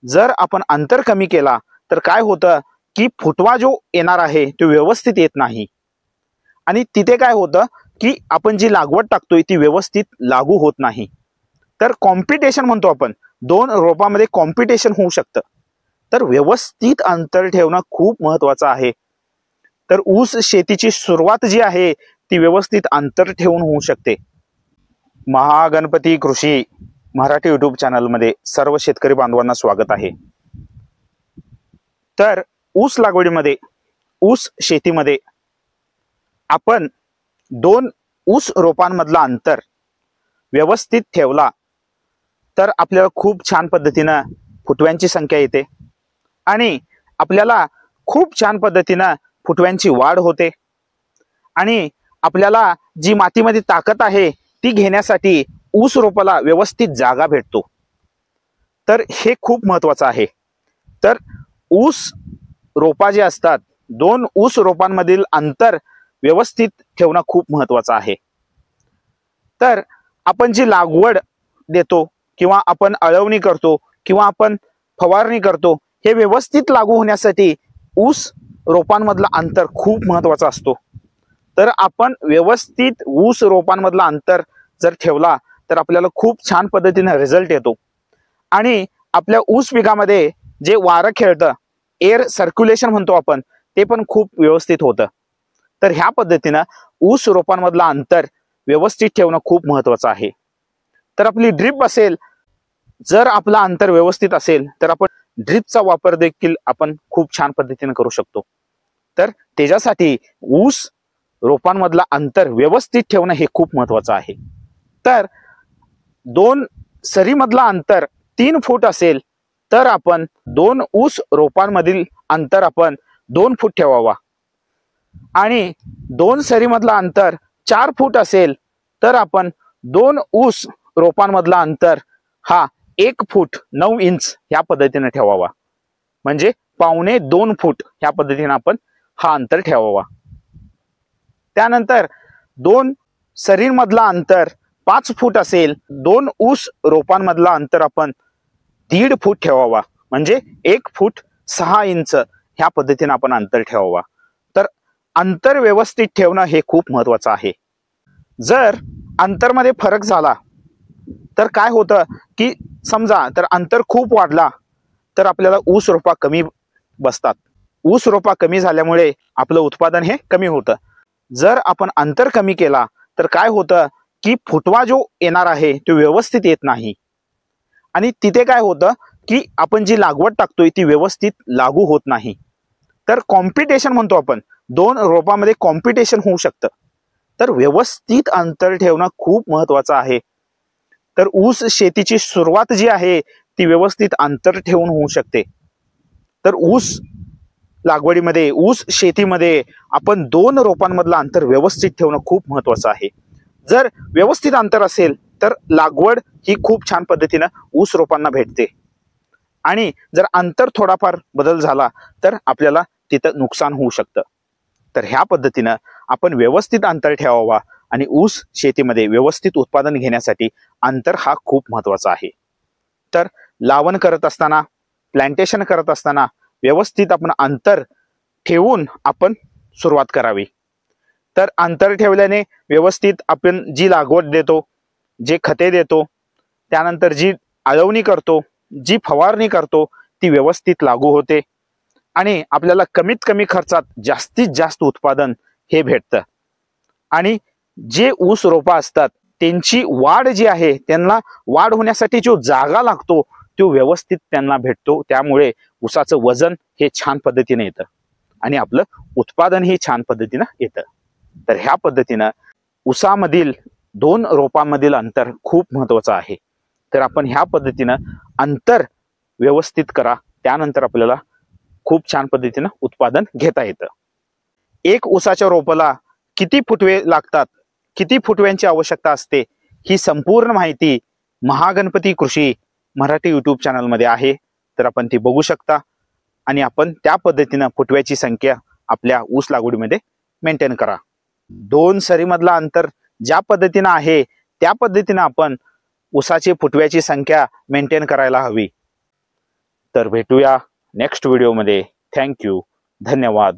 जर आपण अंतर कमी केला तर काय होतं की फुटवा जो येणार आहे तो व्यवस्थित येत नाही आणि तिथे काय होतं की आपण जी लागवड टाकतोय ती व्यवस्थित लागू होत नाही। तर कॉम्पिटिशन म्हणतो आपण, दोन रोपामध्ये कॉम्पिटिशन होऊ शकतं। तर व्यवस्थित अंतर ठेवणं खूप महत्त्वाचं आहे। तर ऊस शेतीची सुरुवात जी आहे ती व्यवस्थित अंतर ठेवून होऊ शकते। महागणपती कृषी मराठी यूट्यूब चॅनलमध्ये सर्व शेतकरी बांधवांना स्वागत आहे। तर ऊस लागवडीमध्ये, ऊस शेतीमध्ये आपण दोन ऊस रोपांमधला अंतर व्यवस्थित ठेवला तर आपल्याला खूप छान पद्धतीने फुटव्यांची संख्या येते आणि आपल्याला खूप छान पद्धतीने फुटव्यांची वाढ होते आणि आपल्याला जी मातीमध्ये ताकद आहे ती घेण्यासाठी ऊस रोपाला व्यवस्थित जागा भेटतो। तर हे खूप महत्त्वाचं आहे। तर ऊस रोपा जे असतात, दोन ऊस रोपांमधील अंतर व्यवस्थित ठेवणं खूप महत्त्वाचं आहे। तर आपण जी लागवड देतो किंवा आपण अळवणी करतो किंवा आपण फवारणी करतो, हे व्यवस्थित लागू होण्यासाठी ऊस रोपांमधला अंतर खूप महत्त्वाचा असतो। तर आपण व्यवस्थित ऊस रोपांमधला अंतर जर ठेवला तर आपल्याला खूप छान पद्धतीने रिझल्ट येतो आणि आपल्या ऊस पिकामध्ये जे वारं खेळतं, एअर सर्क्युलेशन म्हणतो आपण, ते पण खूप व्यवस्थित होतं। तर ह्या पद्धतीने ऊस रोपांमधला अंतर व्यवस्थित ठेवणं खूप महत्त्वाचं आहे। तर आपली ड्रिप असेल, जर आपला अंतर व्यवस्थित असेल तर आपण ड्रिपचा वापर देखील आपण खूप छान पद्धतीने करू शकतो। तर त्याच्यासाठी ऊस रोपांमधला अंतर व्यवस्थित ठेवणं हे खूप महत्त्वाचं आहे। तर दोन सरीमधला अंतर 3 फूट असेल तर आपण दोन ऊस रोपांमधील अंतर आपण 2 फूट ठेवावा आणि दोन सरीमधला अंतर 4 फूट असेल तर आपण दोन ऊस रोपांमधला अंतर हा 1 फूट 9 इंच ह्या पद्धतीने ठेवावा, म्हणजे 1.25 फूट ह्या पद्धतीने आपण हा अंतर ठेवावा। त्यानंतर दोन सरींमधला अंतर 5 फूट असेल, दोन ऊस रोपांमधला अंतर आपण 1.5 फूट ठेवावा, म्हणजे 1 फूट 6 इंच ह्या पद्धतीने आपण अंतर ठेवावा। तर अंतर व्यवस्थित ठेवणं हे खूप महत्त्वाचं आहे। जर अंतरमध्ये फरक झाला तर काय होतं की समजा तर अंतर खूप वाढला तर आपल्याला ऊस रोपा कमी बसतात। ऊस रोपा कमी झाल्यामुळे आपलं उत्पादन हे कमी होतं। जर आपण अंतर कमी केला तर काय होतं की फुटवा जो येणार आहे तो व्यवस्थित येत नाही आणि तिथे काय होतं की आपण जी लागवड टाकतोय ती व्यवस्थित लागू होत नाही। तर कॉम्पिटिशन म्हणतो आपण, दोन रोपांमध्ये कॉम्पिटिशन होऊ शकतं। तर व्यवस्थित अंतर ठेवणं खूप महत्त्वाचं आहे। तर ऊस शेतीची सुरुवात जी आहे ती व्यवस्थित अंतर ठेवून होऊ शकते। तर ऊस लागवडीमध्ये, ऊस शेतीमध्ये आपण दोन रोपांमधलं अंतर व्यवस्थित ठेवणं खूप महत्त्वाचं आहे। जर व्यवस्थित अंतर असेल तर लागवड ही खूप छान पद्धतीने ऊस रोपांना भेटते आणि जर अंतर थोडाफार बदल झाला तर आपल्याला तिथं नुकसान होऊ शकतं। तर ह्या पद्धतीने आपण व्यवस्थित अंतर ठेवावा आणि ऊस शेतीमध्ये व्यवस्थित उत्पादन घेण्यासाठी अंतर हा खूप महत्त्वाचा आहे। तर लावण करत असताना, प्लांटेशन करत असताना व्यवस्थित आपण अंतर ठेवून आपण सुरुवात करावी। तर अंतर ठेवल्याने व्यवस्थित आपण जी लागवड देतो, जे खते देतो, त्यानंतर जी अळवणी करतो, जी फवारणी करतो ती व्यवस्थित लागू होते आणि आपल्याला कमीत कमी खर्चात जास्तीत जास्त उत्पादन हे भेटतं आणि जे ऊस रोपा असतात त्यांची वाढ जी आहे, त्यांना वाढ होण्यासाठी जो जागा लागतो तो व्यवस्थित त्यांना भेटतो। त्यामुळे ऊसाचं वजन हे छान पद्धतीने येतं आणि आपलं उत्पादन हे छान पद्धतीने येतं। तर ह्या पद्धतीने ऊसामधील दोन रोपांमधील अंतर खूप महत्त्वाचं आहे। तर आपण ह्या पद्धतीने अंतर व्यवस्थित करा, त्यानंतर आपल्याला खूप छान पद्धतीने उत्पादन घेता येतं। एक ऊसाच्या रोपाला किती फुटवे लागतात, किती फुटव्यांची आवश्यकता असते, ही संपूर्ण माहिती महागणपती कृषी मराठी यूट्यूब चॅनलमध्ये आहे। तर आपण ती बघू शकता आणि आपण त्या पद्धतीने फुटव्याची संख्या आपल्या ऊस लागवडीमध्ये मेंटेन करा। दोन सरीमधला अंतर ज्या पद्धतीने आहे त्या पद्धतीने आपण ऊसाची फुटव्याची संख्या मेंटेन करायला हवी। तर भेटूया नेक्स्ट व्हिडिओमध्ये. थँक्यू, धन्यवाद.